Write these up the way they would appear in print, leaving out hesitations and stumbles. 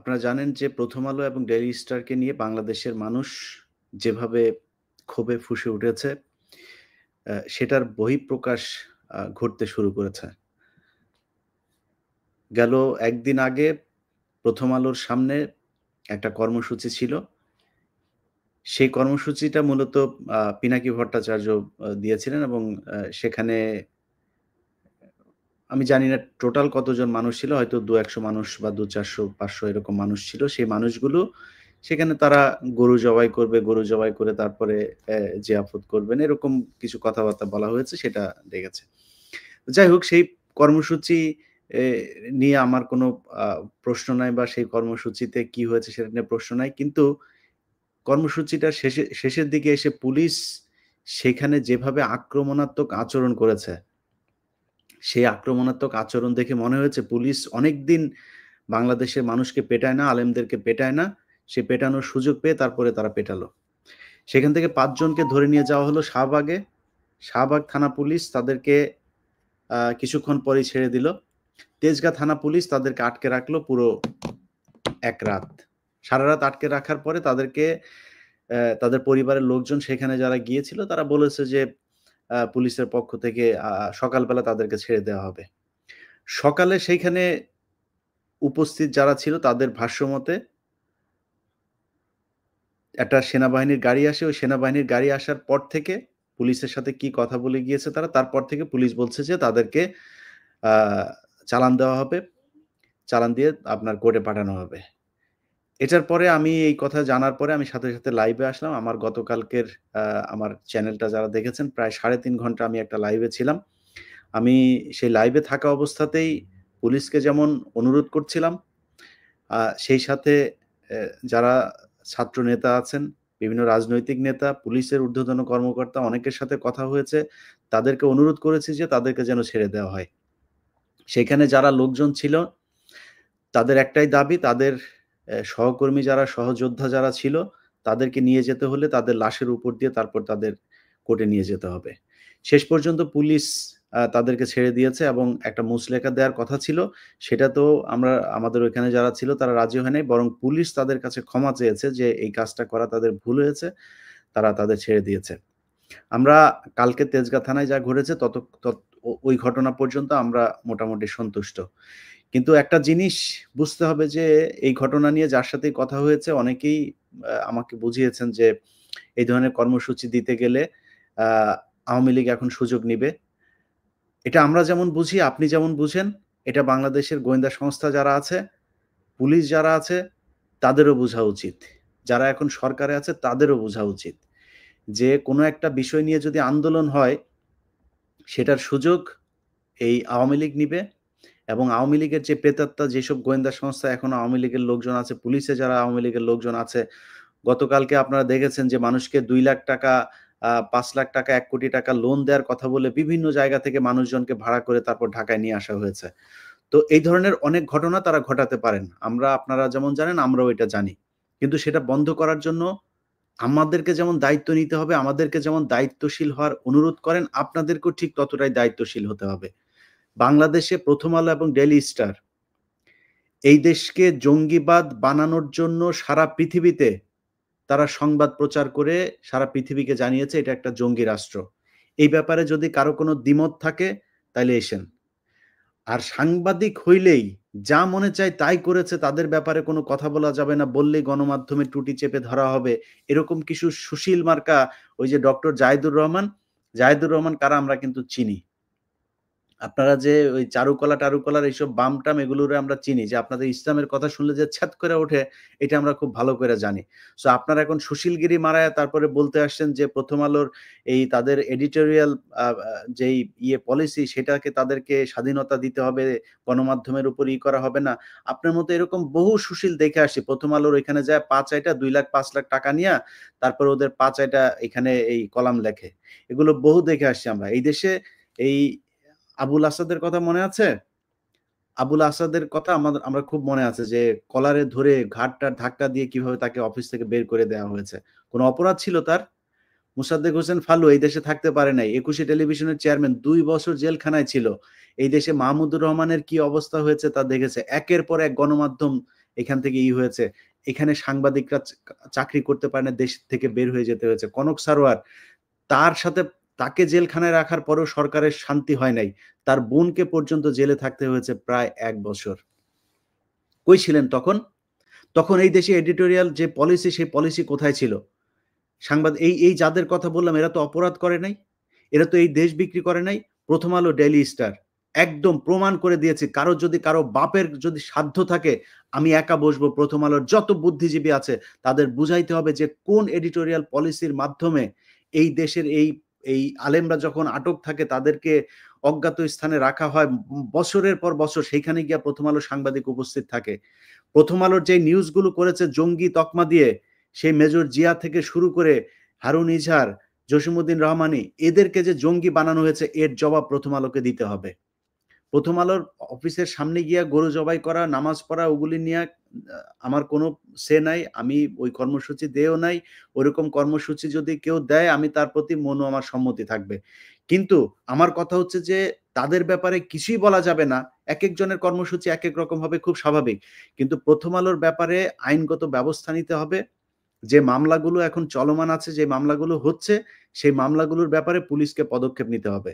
আপনারা জানেন যে প্রথম আলো এবং ডেইলি স্টারকে নিয়ে বাংলাদেশের মানুষ যেভাবে ক্ষোভে ফুঁসে উঠেছে, সেটার বহিঃপ্রকাশ ঘটতে শুরু করেছে। গেল ১ দিন আগে প্রথম আলোর সামনে একটা কর্মসূচি ছিল। সেই কর্মসূচিটা মূলত পিনাকি ভট্টাচার্য দিয়েছিলেন এবং সেখানে আমি জানি না টোটাল কতজন মানুষ ছিল। হয়তো ২-১০০ মানুষ বা ২-৪০০-৫০০ এরকম মানুষ ছিল। সেই মানুষগুলো সেখানে তারা গরু জবাই করবে, গরু জবাই করে তারপরে জিয়াফত করবেন। এরকম কিছু কথাবার্তা বলা হয়েছে সেটা দেখেছে। যাই হোক সেই কর্মসূচি এ নিয়ে আমার কোনো আ প্রশ্ন নাই বা সেই কর্মসূচিতে কি হয়েছে সেটা নিয়ে প্রশ্ন নাই। কিন্তু কর্মসূচিটার শেষের দিকে এসে পুলিশ সেখানে যেভাবে আক্রমণাত্মক আচরণ করেছে সেই আক্রমণাত্মক আচরণ দেখে মনে হয়েছে পুলিশ অনেকদিন বাংলাদেশের মানুষকে পেটায় না, আলেমদেরকে পেটায় না। সে পেটানোর সুযোগ পেয়ে তারপরে তারা পেটালো। সেখান থেকে ৫ জনকে ধরে নিয়ে যাওয়া হলো শাহবাগে। শাহবাগ থানা পুলিশ তাদেরকে কিছুক্ষণ পরেই ছেড়ে দিল। তেজগাঁ থানা পুলিশ তাদেরকে আটকে রাখলো পুরো ১ রাত। সারারাত আটকে রাখার পরে তাদেরকে তাদের পরিবারের লোকজন সেখানে যারা গিয়েছিল তারা বলেছে যে পুলিশের পক্ষ থেকে সকালবেলা তাদেরকে ছেড়ে দেওয়া হবে। সকালে সেইখানে উপস্থিত যারা ছিল তাদের ভাষ্যমতে একটা সেনাবাহিনীর গাড়ি আসে। ওই সেনাবাহিনীর গাড়ি আসার পর থেকে পুলিশের সাথে কি কথা বলে গিয়েছে তারা, তারপর থেকে পুলিশ বলছে যে তাদেরকে আ চালান দেওয়া হবে। চালান দিয়ে আপনার কোর্টে পাঠানো হবে। এটার পরে আমি এই কথা জানার পরে আমি সাথে লাইভে আসলাম। আমার গতকালকের আ আমার চ্যানেলটা যারা দেখেছেন প্রায় ৩.৫ ঘন্টা আমি একটা লাইভে ছিলাম। আমি সেই লাইভে থাকা অবস্থাতেই পুলিশকে যেমন অনুরোধ করছিলাম, সেই সাথে অ্যা যারা ছাত্র নেতা আছেন, বিভিন্ন রাজনৈতিক নেতা, পুলিশের ঊর্ধ্বতন কর্মকর্তা অনেকের সাথে কথা হয়েছে। তাদেরকে অনুরোধ করেছি যে তাদেরকে যেন ছেড়ে দেওয়া হয়। সেখানে যারা লোকজন ছিল তাদের একটাই দাবি তাদের সহকর্মী যারা সহযোদ্ধা যারা ছিল তাদেরকে নিয়ে যেতে হলে তাদের লাশের উপর দিয়ে তারপর তাদের কোর্টে নিয়ে যেতে হবে। শেষ পর্যন্ত পুলিশ তাদেরকে ছেড়ে দিয়েছে এবং একটা মুচলেখা দেওয়ার কথা ছিল। সেটা তো আমাদের ওইখানে যারা ছিল তারা রাজি হয় নাই। বরং পুলিশ তাদের কাছে ক্ষমা চেয়েছে যে এই কাজটা করা তাদের ভুল হয়েছে। তারা তাদের ছেড়ে দিয়েছে। আমরা কালকে তেজগাঁ থানায় যা ঘটেছে তত তত ওই ঘটনা পর্যন্ত আমরা মোটামুটি সন্তুষ্ট। কিন্তু একটা জিনিস বুঝতে হবে যে এই ঘটনা নিয়ে যার সাথেই কথা হয়েছে অনেকেই আমাকে বুঝিয়েছেন যে এই ধরনের কর্মসূচি দিতে গেলে আ আওয়ামী লীগ এখন সুযোগ নিবে। এটা আমরা যেমন বুঝি, আপনি যেমন বুঝেন, এটা বাংলাদেশের গোয়েন্দা সংস্থা যারা আছে, পুলিশ যারা আছে তাদেরও বুঝা উচিত। যারা এখন সরকারে আছে তাদেরও বুঝা উচিত। যে কোনো একটা বিষয় নিয়ে যদি আন্দোলন হয় সেটার সুযোগ এই আওয়ামী লীগ নিবে এবং আওয়ামী লীগের যে প্রেতাত্মা যেসব গোয়েন্দা সংস্থা এখনো আওয়ামী লীগের লোকজন আছে, পুলিশে যারা আওয়ামী লীগের লোকজন আছে, গতকালকে আপনারা দেখেছেন যে মানুষকে ৳২,০০,০০০ ৳৫,০০,০০০ ৳১,০০,০০,০০০ লোন দেওয়ার কথা বলে বিভিন্ন জায়গা থেকে মানুষজনকে ভাড়া করে তারপর ঢাকায় নিয়ে আসা হয়েছে। তো এই ধরনের অনেক ঘটনা তারা ঘটাতে পারেন। আপনারা যেমন জানেন আমরাও এটা জানি। কিন্তু সেটা বন্ধ করার জন্য আমাদেরকে যেমন দায়িত্ব নিতে হবে, আমাদেরকে যেমন দায়িত্বশীল হওয়ার অনুরোধ করেন, আপনাদেরকেও ঠিক ততটাই দায়িত্বশীল হতে হবে। বাংলাদেশে 'প্রথম আলো' এবং 'ডেইলি স্টার' এই দেশকে জঙ্গিবাদ বানানোর জন্য সারা পৃথিবীতে তারা সংবাদ প্রচার করে সারা পৃথিবীকে জানিয়েছে এটা একটা জঙ্গি রাষ্ট্র। এই ব্যাপারে যদি কারো কোনো দ্বিমত থাকে তাইলে এসেন। আর সাংবাদিক হইলেই যা মনে চায় তাই করেছে তাদের ব্যাপারে কোনো কথা বলা যাবে না, বললেই গণমাধ্যমে টুটি চেপে ধরা হবে। এরকম কিছু সুশীল মার্কা ওই যে ডক্টর জাহিদুর রহমান কারা আমরা কিন্তু চিনি। আপনারা যে ওই চারুকলার এইসব বাম-টাম এগুলোরে আমরা চিনি যে আপনাদের ইসলামের কথা শুনলে যে ছ্যাদ করে ওঠে, এটা আমরা খুব ভালো করে জানি। সো আপনারা এখন সুশীলগিরি মারায়া তারপরে বলতে আসছেন যে 'প্রথম আলোর' এই তাদের এডিটোরিয়াল আ আ যেই পলিসি সেটাকে তাদেরকে স্বাধীনতা দিতে হবে, গণমাধ্যমের উপর করা হবে না। আপনার মতো এরকম বহু সুশীল দেখে আসি 'প্রথম আলোর' ওইখানে যায়া পা চাইটা ২,০০,০০০ ৫,০০,০০০ টাকা নিয়া তারপরে ওদের পা চাইটা এখানে এই কলাম লেখে। এগুলো বহু দেখে আসছি আমরা। এই দেশে এই আবুল আসাদের কথা মনে আছে? আবুল আসাদের কথা আমরা খুব মনে আছে যে কলারে ধরে ঘাড়-টাড় ধাক্কা দিয়ে কিভাবে তাকে অফিস থেকে বের করে দেওয়া হয়েছে। কোন অপরাধ ছিল তার? মোসাদ্দেক হোসেন ফালু এই দেশে থাকতে পারে নাই। একুশে টেলিভিশনের চেয়ারম্যান ২ বছর জেলখানায় ছিল। এই দেশে মাহমুদুর রহমানের কি অবস্থা হয়েছে তা দেখেছে। একের পর এক গণমাধ্যম এখান থেকে হয়েছে, এখানে সাংবাদিকরা চাকরি করতে পারে না, দেশ থেকে বের হয়ে যেতে হয়েছে। কনক সারোয়ার, তার সাথে তাকে জেলখানায় রাখার পরেও সরকারের শান্তি হয় নাই। তার বোনকে পর্যন্ত জেলে থাকতে হয়েছে প্রায় ১ বছর। কই ছিলেন তখন? তখন এই দেশে এডিটোরিয়াল যে পলিসি, সেই পলিসি কোথায় ছিল? এই যাদের কথা বললাম, এরা তো অপরাধ করে নাই। এরা তো এই দেশ বিক্রি করে নাই। 'প্রথম আলো', 'ডেইলি স্টার' একদম প্রমাণ করে দিয়েছে। কারো বাপের যদি সাধ্য থাকে, আমি একা বসবো 'প্রথম আলোর' যত বুদ্ধিজীবী আছে তাদের বুঝাইতে হবে যে কোন এডিটোরিয়াল পলিসির মাধ্যমে এই দেশের এই আলেমরা যখন আটক থাকে তাদেরকে অজ্ঞাত স্থানে রাখা হয়। বছরের পর বছর সেইখানে গিয়া 'প্রথম আলোর' সাংবাদিক উপস্থিত থাকে। 'প্রথম আলোর' যে নিউজগুলো করেছে জঙ্গি তকমা দিয়ে, সেই মেজর জিয়া থেকে শুরু করে হারুন ইজহার, জসিমউদ্দিন রহমানি, এদেরকে যে জঙ্গি বানানো হয়েছে এর জবাব 'প্রথম আলোকে' দিতে হবে। 'প্রথম আলোর' অফিসের সামনে গিয়া গরু জবাই করা, নামাজ পড়া, ওগুলি নিয়া আমার কোনো নাই। আমি ওই কর্মসূচি দেও নাই। ওরকম কর্মসূচি যদি কেউ দেয় আমি তার প্রতি আমার সম্মতি থাকবে। কিন্তু আমার কথা হচ্ছে যে তাদের ব্যাপারে কিছুই বলা যাবে না। একেকজনের কর্মসূচি একেক রকম হবে, খুব স্বাভাবিক। কিন্তু 'প্রথম আলোর' ব্যাপারে আইনগত ব্যবস্থা নিতে হবে। যে মামলাগুলো এখন চলমান আছে, যে মামলাগুলো হচ্ছে, সেই মামলাগুলোর ব্যাপারে পুলিশকে পদক্ষেপ নিতে হবে।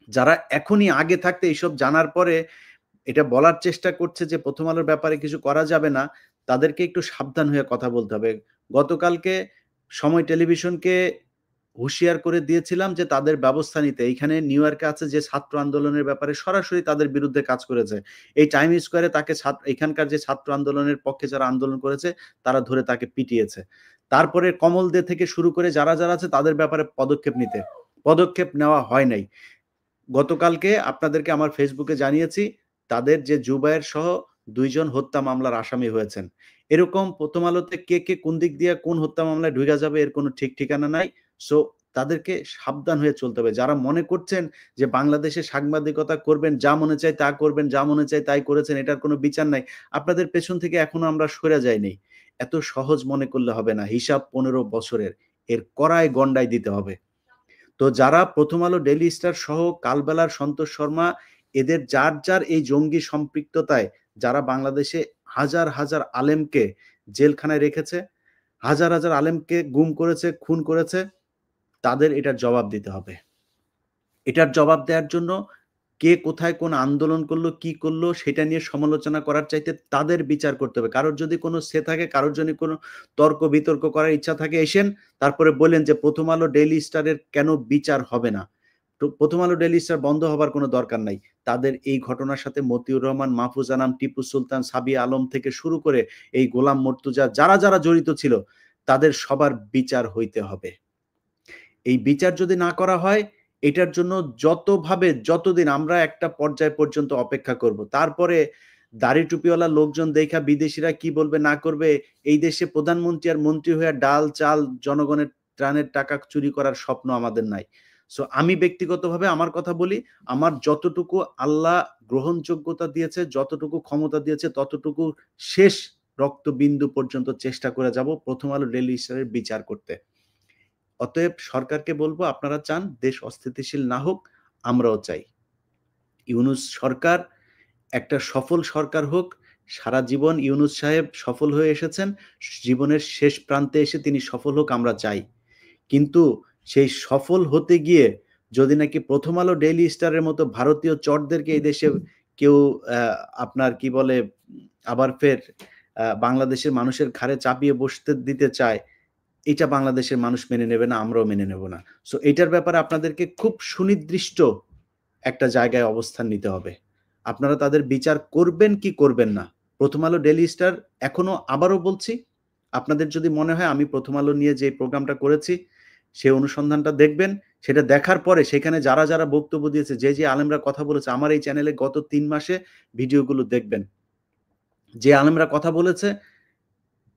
যারা এখনই আগে থাকতে এইসব জানার পরে এটা বলার চেষ্টা করছে যে 'প্রথম আলোর' ব্যাপারে কিছু করা যাবে না, তাদেরকে একটু সাবধান হয়ে কথা বলতে হবে। গতকালকে সময় টেলিভিশনকে হুঁশিয়ার করে দিয়েছিলাম যে তাদের ব্যবস্থা নিতে। এইখানে নিউ ইয়র্কে আছে যে ছাত্র আন্দোলনের ব্যাপারে সরাসরি তাদের বিরুদ্ধে কাজ করেছে। এই টাইম স্কয়ারে তাকে এখানকার যে ছাত্র আন্দোলনের পক্ষে যারা আন্দোলন করেছে তারা ধরে তাকে পিটিয়েছে। তারপরে কমল দে থেকে শুরু করে যারা আছে তাদের ব্যাপারে পদক্ষেপ নিতে। পদক্ষেপ নেওয়া হয় নাই। গতকালকে আপনাদেরকে আমার ফেসবুকে জানিয়েছি, তাদের যে জুবায়ের সহ ২ জন হত্যা মামলার আসামি হয়েছেন। এরকম ১ম আলোতে কে কোন দিক দিয়ে কোন হত্যা মামলায় ঢুইকা যাবে এর কোনো ঠিক ঠিকানা নাই। সো তাদেরকে সাবধান হয়ে চলতে হবে। যারা মনে করছেন যে বাংলাদেশে সাংবাদিকতা করবেন, যা মনে চায় তা করবেন, যা মনে চায় তাই করেছেন, এটার কোনো বিচার নাই। আপনাদের পেছন থেকে এখনো আমরা সইরা যাইনি। এত সহজ মনে করলে হবে না। হিসাব ১৫ বছরের। এর কড়ায় গণ্ডায় দিতে হবে। তো যারা 'প্রথম আলো', 'ডেইলি স্টার' সহ কালবেলার সন্তোষ শর্মা, এদের যার এই জঙ্গি সম্পৃক্ততায় যারা বাংলাদেশে হাজার আলেমকে জেলখানায় রেখেছে, হাজার আলেমকে গুম করেছে, খুন করেছে, তাদের এটার জবাব দিতে হবে। এটার জবাব দেওয়ার জন্য কে কোথায় কোন আন্দোলন করলো, কি করলো সেটা নিয়ে সমালোচনা করার চাইতে তাদের বিচার করতে হবে। কারোর যদি কোন থাকে, কারোর যদি কোন তর্ক-বিতর্ক করার ইচ্ছা থাকে এসেন, তারপরে বললেন যে 'প্রথম আলো', 'ডেইলি স্টার' এর কেন বিচার হবে না? তো 'প্রথম আলো', 'ডেইলি স্টার' বন্ধ হবার কোন দরকার নাই। তাদের এই ঘটনার সাথে মতিউর রহমান, মাহফুজ আনাম, টিপু সুলতান, সাবিয়া আলম থেকে শুরু করে এই গোলাম মর্তুজা যারা জড়িত ছিল, তাদের সবার বিচার হইতে হবে। এই বিচার যদি না করা হয়, এটার জন্য যতদিন আমরা একটা পর্যায় পর্যন্ত অপেক্ষা করব। তারপরে দাড়ি টুপিওয়ালা লোকজন দেইখা বিদেশীরা কি বলবে না করবে, এই দেশে প্রধানমন্ত্রী আর মন্ত্রী হইয়া ডাল, চাল, জনগণের ত্রাণের টাকা চুরি করার স্বপ্ন আমাদের নাই। সো আমি ব্যক্তিগতভাবে আমার কথা বলি, আমার যতটুকু আল্লাহ গ্রহণযোগ্যতা দিয়েছে, যতটুকু ক্ষমতা দিয়েছে, ততটুকু শেষ রক্তবিন্দু পর্যন্ত চেষ্টা করে যাব 'প্রথম আলো', 'ডেইলি স্টার' এর বিচার করতে। অতএব সরকারকে বলবো, আপনারা চান দেশ অস্থিতিশীল না হোক, আমরাও চাই। ইউনূস সরকার একটা সফল সরকার হোক। সারা জীবন ইউনূস সাহেব সফল হয়ে এসেছেন। জীবনের শেষ প্রান্তে এসে তিনি সফল হোক আমরা চাই। কিন্তু সেই সফল হতে গিয়ে যদি নাকি 'প্রথম আলো', 'ডেইলি স্টার' এর মতো ভারতীয় চটদেরকে এই দেশে কেউ আপনার কি বলে আবার ফের বাংলাদেশের মানুষের ঘাড়ে চাপিয়ে বসতে দিতে চায়, এটা বাংলাদেশের মানুষ মেনে নেবে না, আমরাও মেনে নেব না। সো এইটার ব্যাপারে আপনাদেরকে খুব সুনির্দিষ্ট একটা জায়গায় অবস্থান নিতে হবে। আপনারা তাদের বিচার করবেন কি করবেন না। 'প্রথম আলো', 'ডেইলি স্টার' এখনো আবারও বলছি, আপনাদের যদি মনে হয় আমি 'প্রথম আলো' নিয়ে যে প্রোগ্রামটা করেছি, সেই অনুসন্ধানটা দেখবেন। সেটা দেখার পরে সেখানে যারা বক্তব্য দিয়েছে, যে আলেমরা কথা বলেছে, আমার এই চ্যানেলে গত ৩ মাসে ভিডিওগুলো দেখবেন। যে আলেমরা কথা বলেছে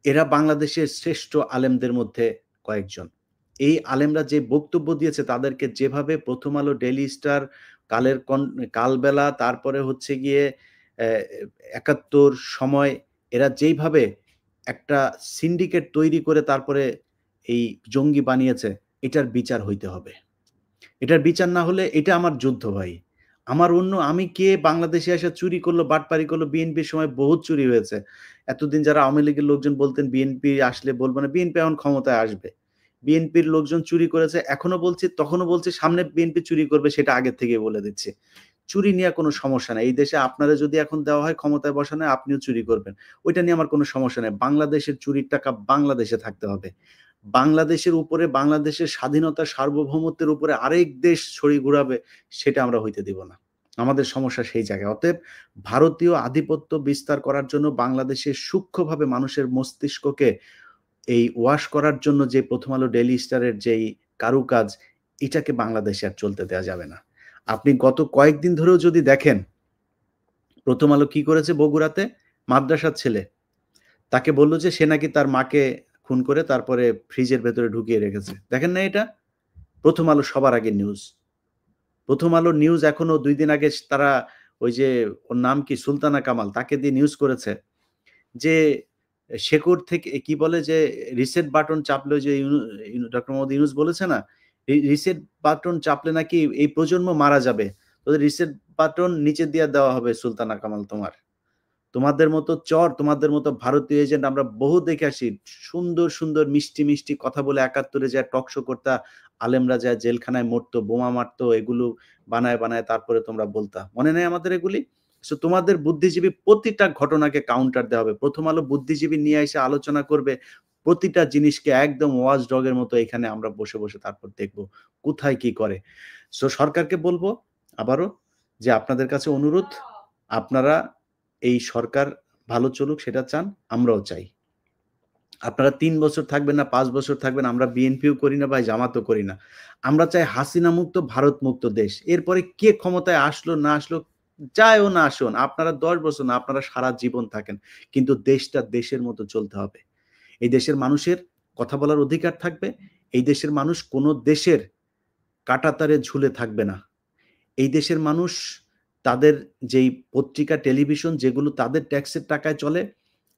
এরা বাংলাদেশের শ্রেষ্ঠ আলেমদের মধ্যে কয়েকজন। এই আলেমরা যে বক্তব্য দিয়েছে তাদেরকে যেভাবে 'প্রথম আলো', 'ডেইলি স্টার', কালবেলা, তারপরে হচ্ছে গিয়ে অ্যা ৭১, সময়, এরা যেইভাবে একটা সিন্ডিকেট তৈরি করে তারপরে এই জঙ্গি বানিয়েছে, এটার বিচার হইতে হবে। এটার বিচার না হলে এটা আমার যুদ্ধ ভাই। আমি কে বাংলাদেশে এসে চুরি করলো, বাটপারি করলো? বিএনপির সময় বহুত চুরি হয়েছে। এতদিন যারা আওয়ামী লীগের লোকজন বলতেন বিএনপি আসলে বলব না, বিএনপি এখন ক্ষমতায় আসবে। বিএনপির লোকজন চুরি করেছে, এখনো বলছি, তখনও বলছি, সামনে বিএনপি চুরি করবে সেটা আগের থেকেই বলে দিচ্ছি। চুরি নিয়ে কোনো সমস্যা নাই। এই দেশে আপনারা যদি এখন দেওয়া হয় ক্ষমতায় বসানো হয়, আপনিও চুরি করবেন। ওইটা নিয়ে আমার কোনো সমস্যা নাই। বাংলাদেশের চুরির টাকা বাংলাদেশে থাকতে হবে। বাংলাদেশের উপরে, বাংলাদেশের স্বাধীনতা, সার্বভৌমত্বের উপরে আরেক দেশ ছড়ি ঘুরাবে, সেটা আমরা হইতে দিব না। আমাদের সমস্যা সেই জায়গায়। অতএব ভারতীয় আধিপত্য বিস্তার করার জন্য বাংলাদেশে সূক্ষ্মভাবে মানুষের মস্তিষ্ককে এই ওয়াশ করার জন্য যে 'প্রথম আলো ডেইলি স্টারের' যেই কারুকাজ, এটাকে বাংলাদেশে আর চলতে দেয়া যাবে না। আপনি গত কয়েকদিন ধরেও যদি দেখেন, 'প্রথম আলো' কি করেছে বগুড়াতে? মাদ্রাসার ছেলে। তাকে বলল যে সে নাকি তার মাকে খুন করে তারপরে ফ্রিজের ভেতরে ঢুকিয়ে রেখেছে। দেখেন নাই এটা? 'প্রথম আলো' সবার আগের নিউজ। 'প্রথম আলোর' নিউজ এখনো ২ দিন আগে তারা ওই যে ওর নাম কি? সুলতানা কামাল, তাকে দিয়ে নিউজ করেছে যে শেকড় থেকে কি বলে যে রিসেট বাটন চাপলে ওই যে ডক্টর মোহাম্মদ ইউনূস বলেছে না? রিসেট বাটন চাপলে নাকি এই প্রজন্ম মারা যাবে। তোদের রিসেট বাটন নিচে দিয়ে দেওয়া হবে সুলতানা কামাল তোমার। তোমাদের মতো চর, তোমাদের মতো ভারতীয় এজেন্ট আমরা বহু দেখে আসি। সুন্দর, সুন্দর মিষ্টি, মিষ্টি কথা বলে ৭১ এ যায় টক শো করতা, আলেমরা যায় জেলখানায় মরতো, বোমা মারতো, এগুলো বানায়, বানায় তারপরে তোমরা বলতা। মনে নেই আমাদের এগুলি? সো তোমাদের বুদ্ধিজীবী প্রতিটা ঘটনাকে কাউন্টার দেওয়া হবে। 'প্রথম আলো' বুদ্ধিজীবী নিয়ে এসে আলোচনা করবে। প্রতিটা জিনিসকে একদম ওয়াচ ডগ এর মতো এখানে আমরা বসে, বসে তারপর দেখব কোথায় কি করে। সো সরকারকে বলব আবারও যে আপনাদের কাছে অনুরোধ, আপনারা এই সরকার ভালো চলুক সেটা চান, আমরাও চাই। আপনারা ৩ বছর থাকবেন না ৫ বছর থাকবেন, আমরা বিএনপিও করি না ভাই, জামাতও করি না। আমরা চাই হাসিনা মুক্ত, ভারত মুক্ত দেশ। এরপরে কে ক্ষমতায় আসলো না আসলো, যায়ও না আসুন, আপনারা ১০ বছর না, আপনারা সারা জীবন থাকেন। কিন্তু দেশটা দেশের মতো চলতে হবে। এই দেশের মানুষের কথা বলার অধিকার থাকবে। এই দেশের মানুষ কোন দেশের কাঁটাতারে ঝুলে থাকবে না। এই দেশের মানুষ তাদের যেই পত্রিকা, টেলিভিশন যেগুলো তাদের ট্যাক্সের টাকায় চলে,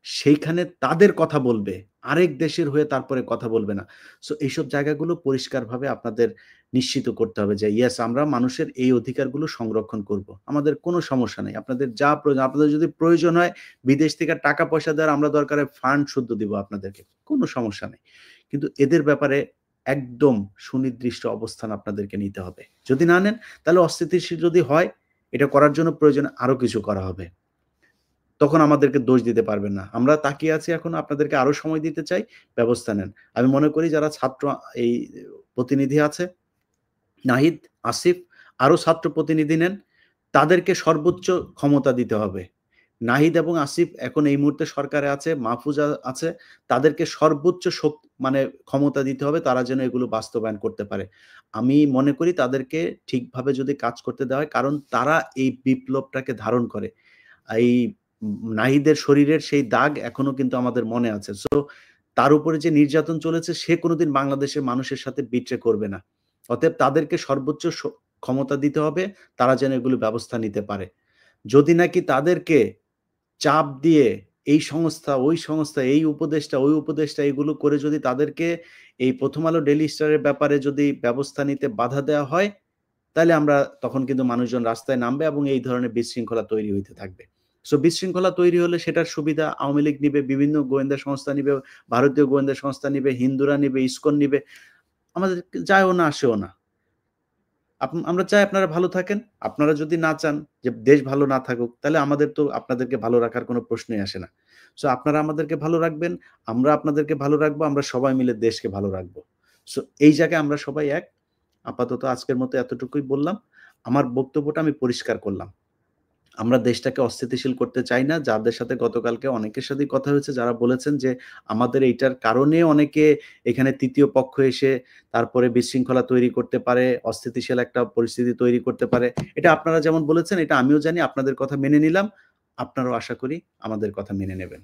সেইখানে তাদের কথা বলবে। আরেক দেশের হয়ে তারপরে কথা বলবে না। সো এইসব জায়গাগুলো পরিষ্কারভাবে আপনাদের নিশ্চিত করতে হবে যে, ইয়েস আমরা মানুষের এই অধিকারগুলো সংরক্ষণ করব। আমাদের কোনো সমস্যা নাই। আপনাদের যা প্রয়োজন, আপনাদের যদি প্রয়োজন হয় বিদেশ থেকে টাকা পয়সা দেওয়ার, আমরা দরকার হয় ফান্ড শুদ্ধ দিব আপনাদেরকে। কোনো সমস্যা নেই। কিন্তু এদের ব্যাপারে একদম সুনির্দিষ্ট অবস্থান আপনাদেরকে নিতে হবে। যদি না নেন, তাহলে অস্থিতিশীল যদি হয়, এটা করার জন্য প্রয়োজনে আরো কিছু করা হবে। তখন আমাদেরকে দোষ দিতে পারবেন না। আমরা তাকিয়ে আছি এখনো, আপনাদেরকে আরো সময় দিতে চাই, ব্যবস্থা নেন। আমি মনে করি যারা ছাত্র এই প্রতিনিধি আছে, নাহিদ, আসিফ, আরো ছাত্র প্রতিনিধি নেন, তাদেরকে সর্বোচ্চ ক্ষমতা দিতে হবে। নাহিদ এবং আসিফ এখন এই মুহূর্তে সরকারে আছে, মাহফুজা আছে, তাদেরকে সর্বোচ্চ মানে ক্ষমতা দিতে হবে, তারা যেন এগুলো বাস্তবায়ন করতে পারে। আমি মনে করি তাদেরকে ঠিকভাবে যদি কাজ করতে দেওয়া হয়, কারণ তারা এই বিপ্লবটাকে ধারণ করে। এই নাহিদের শরীরের সেই দাগ এখনো কিন্তু আমাদের মনে আছে। সো তার উপরে যে নির্যাতন চলেছে, সে কোনদিন বাংলাদেশের মানুষের সাথে বিট্রে করবে না। অতএব তাদেরকে সর্বোচ্চ ক্ষমতা দিতে হবে, তারা যেন এগুলো ব্যবস্থা নিতে পারে। যদি নাকি তাদেরকে চাপ দিয়ে এই সংস্থা, ওই সংস্থা, এই উপদেষ্টা, ওই উপদেষ্টা এগুলো করে যদি তাদেরকে এই 'প্রথম আলো ডেইলি স্টারের' ব্যাপারে যদি ব্যবস্থা নিতে বাধা দেওয়া হয়, তাইলে আমরা তখন কিন্তু মানুষজন রাস্তায় নামবে এবং এই ধরনের বিশৃঙ্খলা তৈরি হইতে থাকবে। সো বিশৃঙ্খলা তৈরি হলে সেটার সুবিধা আওয়ামী লীগ নিবে, বিভিন্ন গোয়েন্দা সংস্থা নিবে, ভারতীয় গোয়েন্দা সংস্থা নিবে, হিন্দুরা নিবে, ইসকন নিবে। আমাদের যায়ও না আসেও না। আমরা চাই আপনারা ভালো থাকেন। আপনারা যদি না চান যে দেশ ভালো না থাকুক, তাহলে আমাদের তো আপনাদেরকে ভালো রাখার কোনো প্রশ্নই আসে না। সো আপনারা আমাদেরকে ভালো রাখবেন, আমরা আপনাদেরকে ভালো রাখবো, আমরা সবাই মিলে দেশকে ভালো রাখবো। সো এই জায়গায় আমরা সবাই এক। আপাতত আজকের মতো এতটুকুই বললাম। আমার বক্তব্যটা আমি পরিষ্কার করলাম। আমরা দেশটাকে অস্থিতিশীল করতে চাই না। যাদের সাথে গতকালকে অনেকের সাথেই কথা হয়েছে, যারা বলেছেন যে আমাদের এইটার কারণে অনেকে এখানে ৩য় পক্ষ এসে তারপরে বিশৃঙ্খলা তৈরি করতে পারে, অস্থিতিশীল একটা পরিস্থিতি তৈরি করতে পারে। এটা আপনারা যেমন বলেছেন, এটা আমিও জানি, আপনাদের কথা মেনে নিলাম। আপনারাও আশা করি আমাদের কথা মেনে নেবেন।